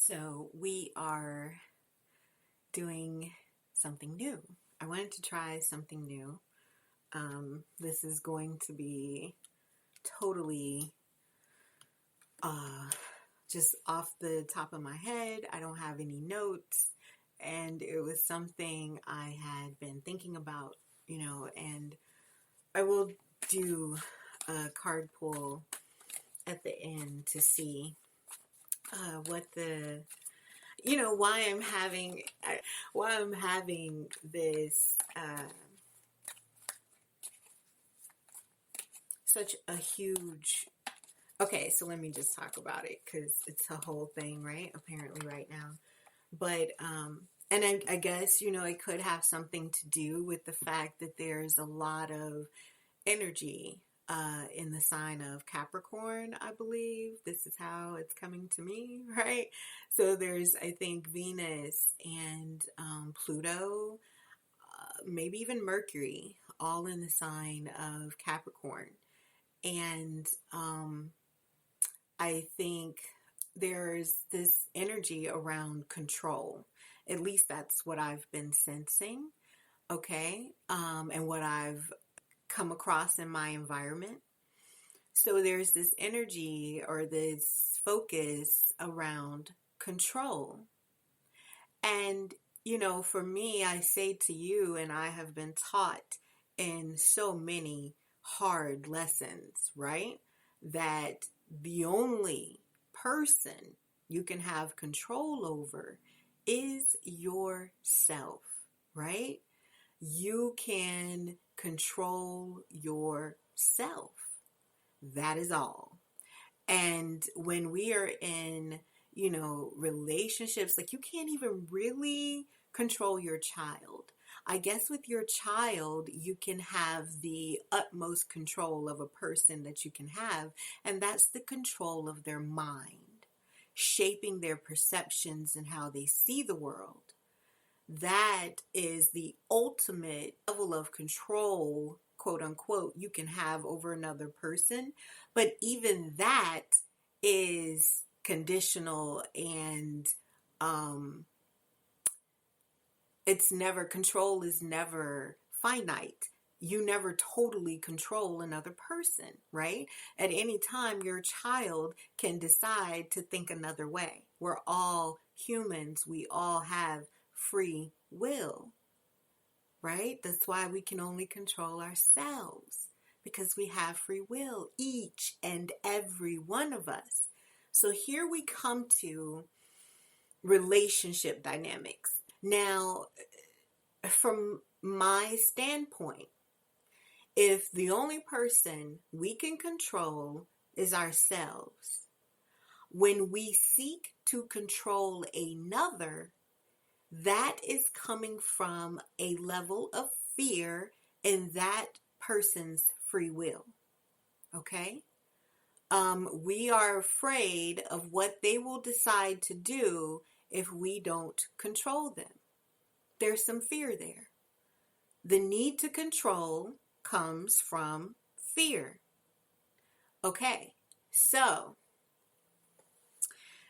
So we are doing something new. I wanted to try something new. This is going to be totally just off the top of my head. I don't have any notes. And it was something I had been thinking about, and I will do a card pull at the end to see what the why I'm having this such a huge. Okay, so let me just talk about it because it's a whole thing, right? Apparently, right now, but and I guess it could have something to do with the fact that there's a lot of energy in the sign of Capricorn, I believe. This is how it's coming to me, right? So there's, I think, Venus and Pluto, maybe even Mercury, all in the sign of Capricorn. And I think there's this energy around control. At least that's what I've been sensing, okay? And what I've come across in my environment. So there's this energy or this focus around control. And, for me, I say to you, and I have been taught in so many hard lessons, right? That the only person you can have control over is yourself, right? You can control yourself. That is all. And when we are in, relationships, like you can't even really control your child. I guess with your child, you can have the utmost control of a person that you can have, and that's the control of their mind, shaping their perceptions and how they see the world. That is the ultimate level of control, quote unquote, you can have over another person. But even that is conditional, and control is never finite. You never totally control another person, right? At any time, your child can decide to think another way. We're all humans. We all have free will, right? That's why we can only control ourselves, because we have free will, each and every one of us. So here we come to relationship dynamics. Now, from my standpoint, if the only person we can control is ourselves, when we seek to control another, that is coming from a level of fear in that person's free will. Okay? We are afraid of what they will decide to do if we don't control them. There's some fear there. The need to control comes from fear. Okay, so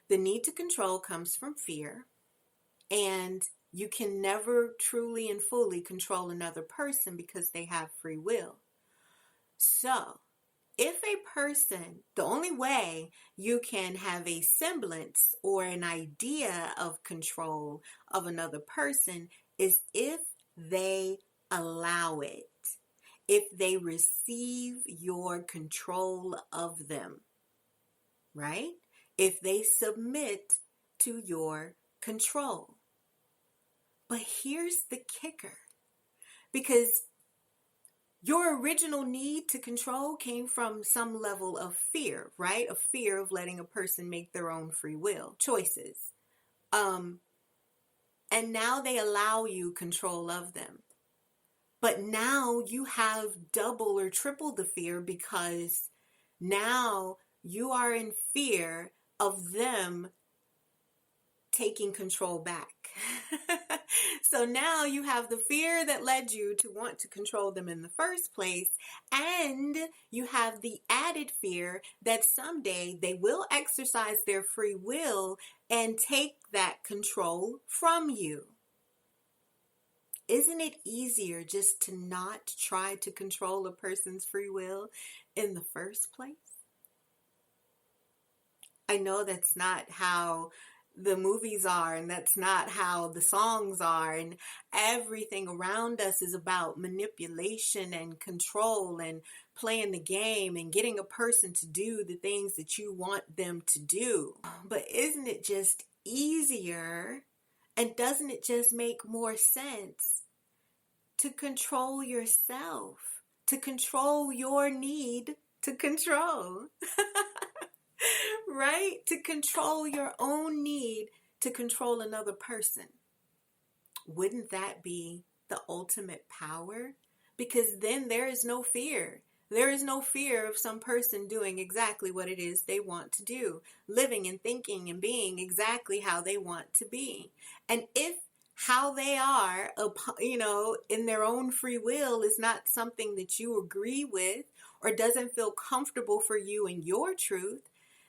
the need to control comes from fear. And you can never truly and fully control another person because they have free will. So, if a person, the only way you can have a semblance or an idea of control of another person is if they allow it, if they receive your control of them, right? If they submit to your control. But here's the kicker, because your original need to control came from some level of fear, right? A fear of letting a person make their own free will choices. And now they allow you control of them. But now you have double or triple the fear, because now you are in fear of them taking control back. So now you have the fear that led you to want to control them in the first place, and you have the added fear that someday they will exercise their free will and take that control from you. Isn't it easier just to not try to control a person's free will in the first place? I know that's not how the movies are, and that's not how the songs are, and everything around us is about manipulation and control and playing the game and getting a person to do the things that you want them to do. But isn't it just easier, and doesn't it just make more sense to control yourself, to control your need to control? Right? To control your own need to control another person. Wouldn't that be the ultimate power? Because then there is no fear. There is no fear of some person doing exactly what it is they want to do, living and thinking and being exactly how they want to be. And if how they are, in their own free will is not something that you agree with or doesn't feel comfortable for you in your truth,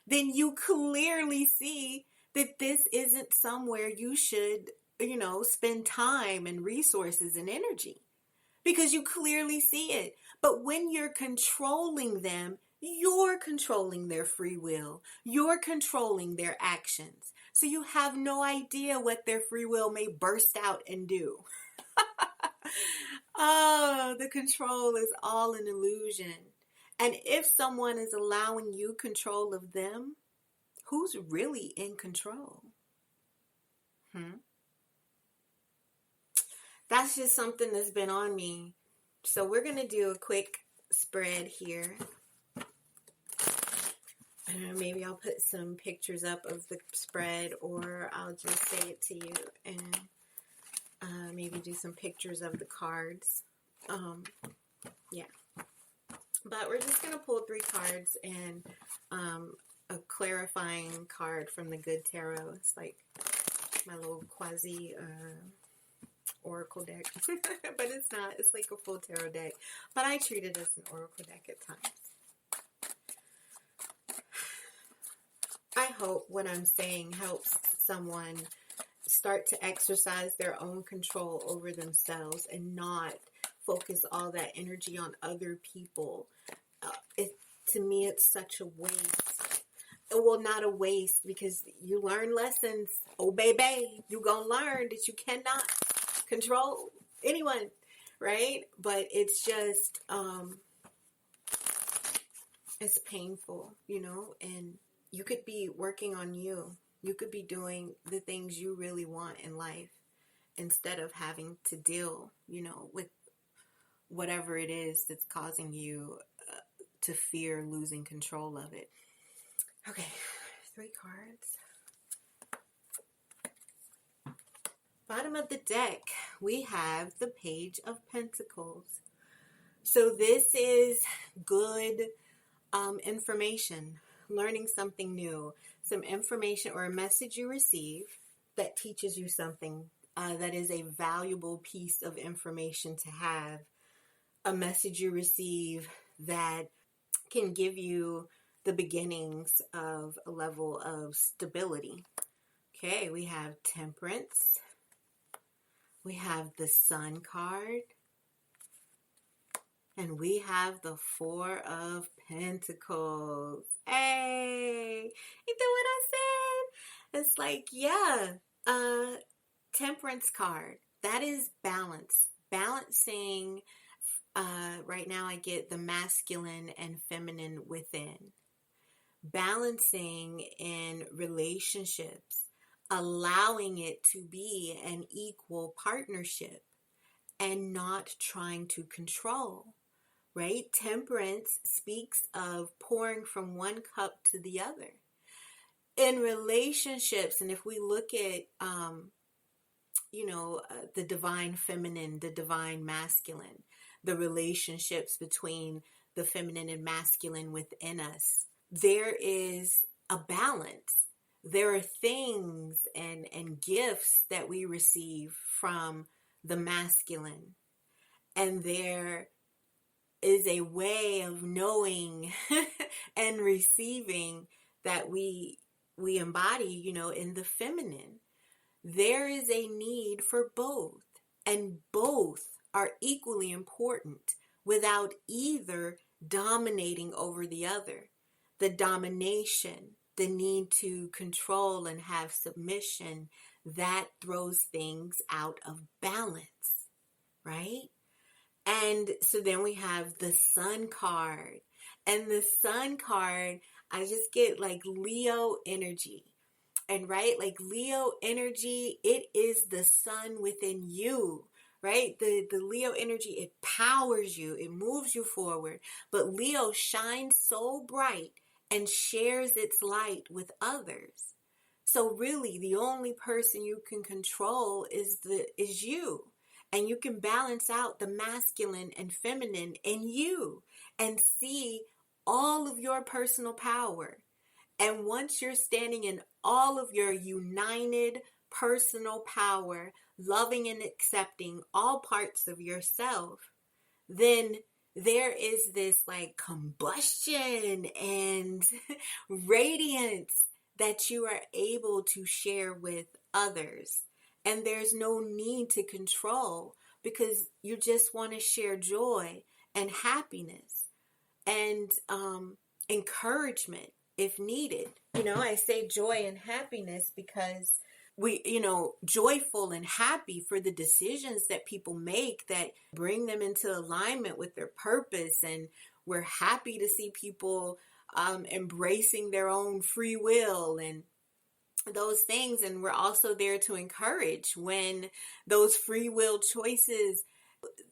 then you clearly see that this isn't somewhere you should, spend time and resources and energy, because you clearly see it. But when you're controlling them, you're controlling their free will. You're controlling their actions. So you have no idea what their free will may burst out and do. Oh, the control is all an illusion. And if someone is allowing you control of them, who's really in control? That's just something that's been on me. So we're going to do a quick spread here. Maybe I'll put some pictures up of the spread, or I'll just say it to you, and maybe do some pictures of the cards. Yeah. But we're just going to pull 3 cards and a clarifying card from the Good Tarot. It's like my little quasi oracle deck. But it's not. It's like a full tarot deck. But I treat it as an oracle deck at times. I hope what I'm saying helps someone start to exercise their own control over themselves and not focus all that energy on other people. To me, it's such a waste. Well, not a waste, because you learn lessons. Oh, baby, you gonna learn that you cannot control anyone, right? But it's just, it's painful, and you could be working on you. You could be doing the things you really want in life instead of having to deal, with whatever it is that's causing you to fear losing control of it. Okay, 3 cards. Bottom of the deck, we have the Page of Pentacles. So this is good information, learning something new, some information or a message you receive that teaches you something that is a valuable piece of information to have, a message you receive that can give you the beginnings of a level of stability. Okay, we have Temperance. We have the Sun card. And we have the 4 of Pentacles. Hey, ain't that what I said? It's like, yeah, Temperance card. That is balance. Balancing. Right now I get the masculine and feminine within. Balancing in relationships. Allowing it to be an equal partnership and not trying to control. Right? Temperance speaks of pouring from one cup to the other. In relationships, and if we look at, the divine feminine, the divine masculine, the relationships between the feminine and masculine within us, there is a balance. there are things and gifts that we receive from the masculine. And there is a way of knowing and receiving that we embody, in the feminine. There is a need for both, and both are equally important without either dominating over the other. The domination, the need to control and have submission, that throws things out of balance, right? And so then we have the sun card. And the sun card, I just get like Leo energy. And right, like Leo energy, it is the sun within you, right? The Leo energy, it powers you, it moves you forward. But Leo shines so bright and shares its light with others. So really, the only person you can control is you. And you can balance out the masculine and feminine in you and see all of your personal power. And once you're standing in all of your united personal power, loving and accepting all parts of yourself, then there is this like combustion and radiance that you are able to share with others. And there's no need to control because you just want to share joy and happiness and encouragement if needed. I say joy and happiness because we, joyful and happy for the decisions that people make that bring them into alignment with their purpose. And we're happy to see people embracing their own free will and those things. And we're also there to encourage when those free will choices,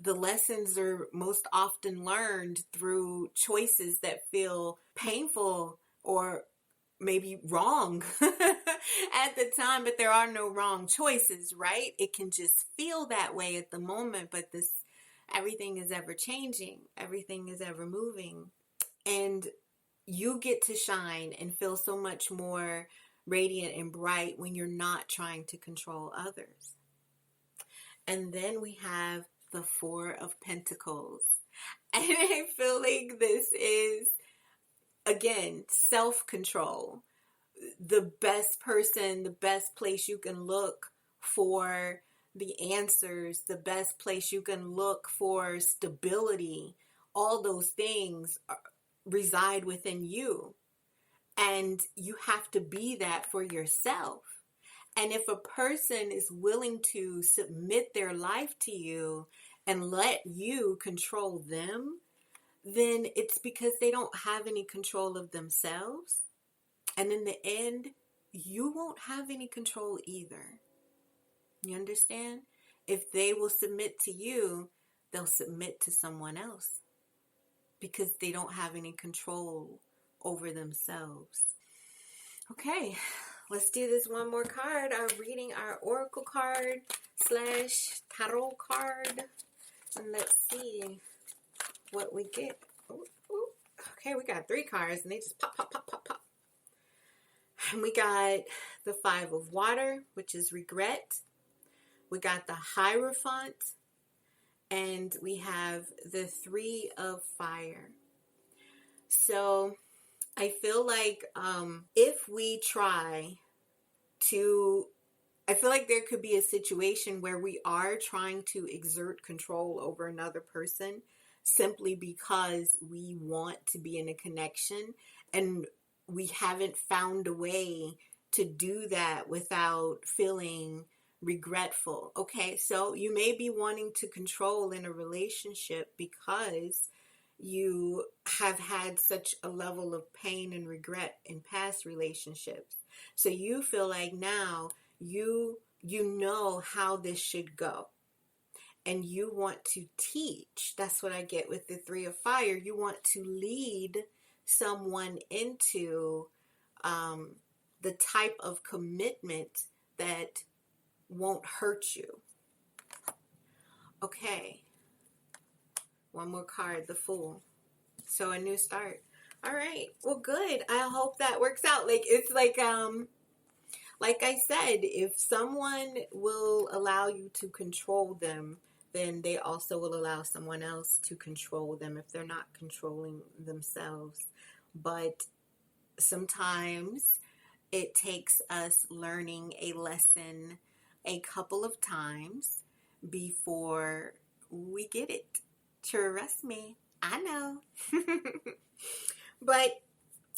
the lessons are most often learned through choices that feel painful or maybe wrong at the time, but there are no wrong choices, right? It can just feel that way at the moment, but everything is ever changing, everything is ever moving, and you get to shine and feel so much more radiant and bright when you're not trying to control others. And then we have the Four of Pentacles. And I feel like this is, again, self-control. The best person, the best place you can look for the answers, the best place you can look for stability, all those things reside within you. And you have to be that for yourself. And if a person is willing to submit their life to you and let you control them, then it's because they don't have any control of themselves. And in the end, you won't have any control either. You understand? If they will submit to you, they'll submit to someone else because they don't have any control over themselves. Okay, let's do this one more card. I'm reading our Oracle card / Tarot card. And let's see what we get. Ooh, ooh. Okay, we got 3 cards and they just pop, pop, pop, pop, pop. And we got the 5 of Water, which is regret. We got the Hierophant. And we have the 3 of Fire. So I feel like if we try to, I feel like there could be a situation where we are trying to exert control over another person simply because we want to be in a connection and we haven't found a way to do that without feeling regretful. Okay, so you may be wanting to control in a relationship because you have had such a level of pain and regret in past relationships. So you feel like now you know how this should go. And you want to teach. That's what I get with the 3 of Fire. You want to lead someone into the type of commitment that won't hurt you. Okay. One more card, the Fool. So a new start. All right. Well, good. I hope that works out. Like, it's like, like I said, if someone will allow you to control them, then they also will allow someone else to control them if they're not controlling themselves. But sometimes it takes us learning a lesson a couple of times before we get it. Trust me, I know. But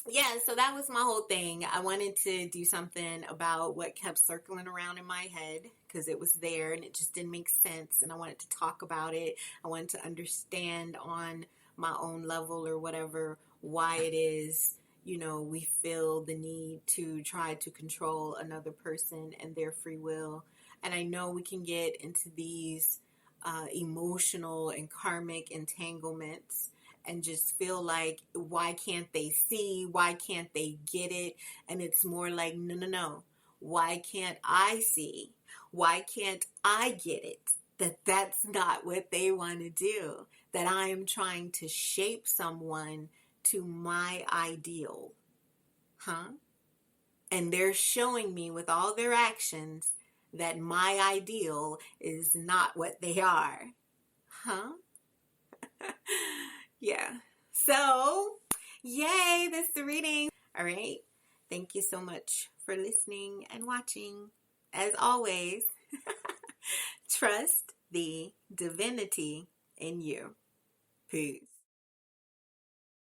yeah, so that was my whole thing. I wanted to do something about what kept circling around in my head because it was there and it just didn't make sense. And I wanted to talk about it. I wanted to understand on my own level or whatever why it is, we feel the need to try to control another person and their free will. And I know we can get into these emotional and karmic entanglements and just feel like, why can't they see? Why can't they get it? And it's more like, no, no, no. Why can't I see? Why can't I get it? That's not what they want to do. That I am trying to shape someone to my ideal. Huh? And they're showing me with all their actions that my ideal is not what they are. Huh? Yeah. So, yay, that's the reading. All right. Thank you so much for listening and watching. As always, trust the divinity in you. Peace.